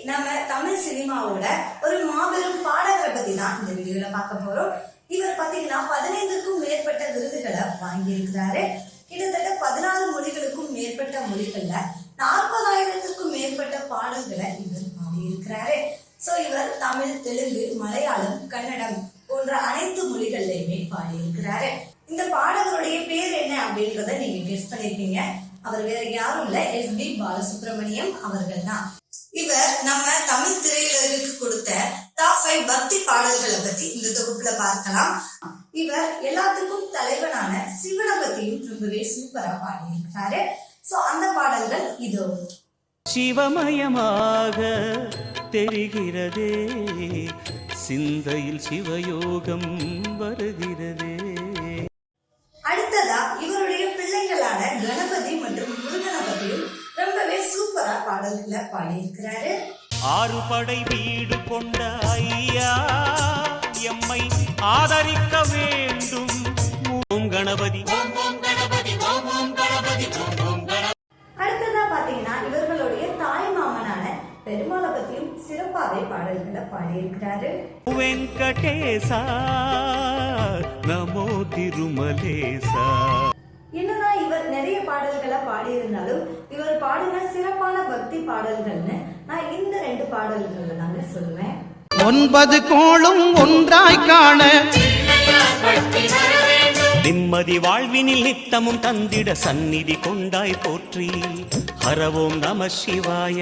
நம்ம தமிழ் சினிமாவோட ஒரு மாபெரும் பாடகரை பத்தி தான் இந்த வீடியோல பார்க்க போறோம். இவர் பாத்தீங்கன்னா 15க்கும் மேற்பட்ட விருதுகளை வாங்கி இருக்கிறாரு. கிட்டத்தட்ட 16 மொழிகளுக்கும் மேற்பட்ட மொழிகள்ல 40,000க்கும் மேற்பட்ட பாடல்களை இவர் பாடியிருக்கிறாரு. சோ இவர் தமிழ், தெலுங்கு, மலையாளம், கன்னடம் போன்ற அனைத்து மொழிகள்லயுமே பாடியிருக்கிறாரு. இந்த பாடகருடைய பேர் என்ன அப்படின்றத நீங்க கெஸ் பண்ணிருப்பீங்க. அவர் வேற யாரும் இல்ல, எஸ்.பி. பாலசுப்ரமணியம் அவர்கள் தான். இவர் நம்ம தமிழ் திரையுலகிற்கு கொடுத்த டாப் 5 பக்தி பாடல்களை பத்தி இந்த தொகுப்புல பார்க்கலாம். இவர் எல்லாத்துக்கும் தலைவனான சிவனை பத்தியும் ரொம்பவே சூப்பரா பாடியிருக்கிறாரு. சோ அந்த பாடல்கள் இதோ. சிவமயமாக தெரிகிறதே, சிந்தையில் சிவயோகம் வருகிறதே. அடுத்ததா இவருடைய பிள்ளைங்களான கணபதி மற்றும் முருகனை பத்தியும் ரொம்பவே சூப்பரா பாடல்களை பாடியிருக்கிறாரு. 6 படை வீடு கொண்ட ஐயா எம்மை ஆதரிக்க வேண்டும். ஓம் கணபதி ஓம் ஓம் கணபதி ஓம் ஓம் கணபதி ஓம் ஓம் கணபதி. அடுத்ததா பாத்தீங்கன்னா இவர்களுடைய தாய் மாமனான பெருமாளை பத்தியும் சிறப்பாவே பாடல்களை பாடியிருக்கிறாரு. வெங்கடேசா நமோ திருமலேசா. என்னதான் இவர் நிறைய பாடல்களை பாடியிருந்தாலும் இவர் பாடின சிறப்பான பக்தி பாடல்கள்னு நான் இந்த 2 பாடல்கள்ல தாங்க சொல்லுவேன். 9 கோளும் ஒன்றாய் காண நிம்மதி வாழ்வினில் நித்தமும் தந்திட சந்நிதி கொண்டாய் போற்றி. ஹரவோம் நம சிவாய.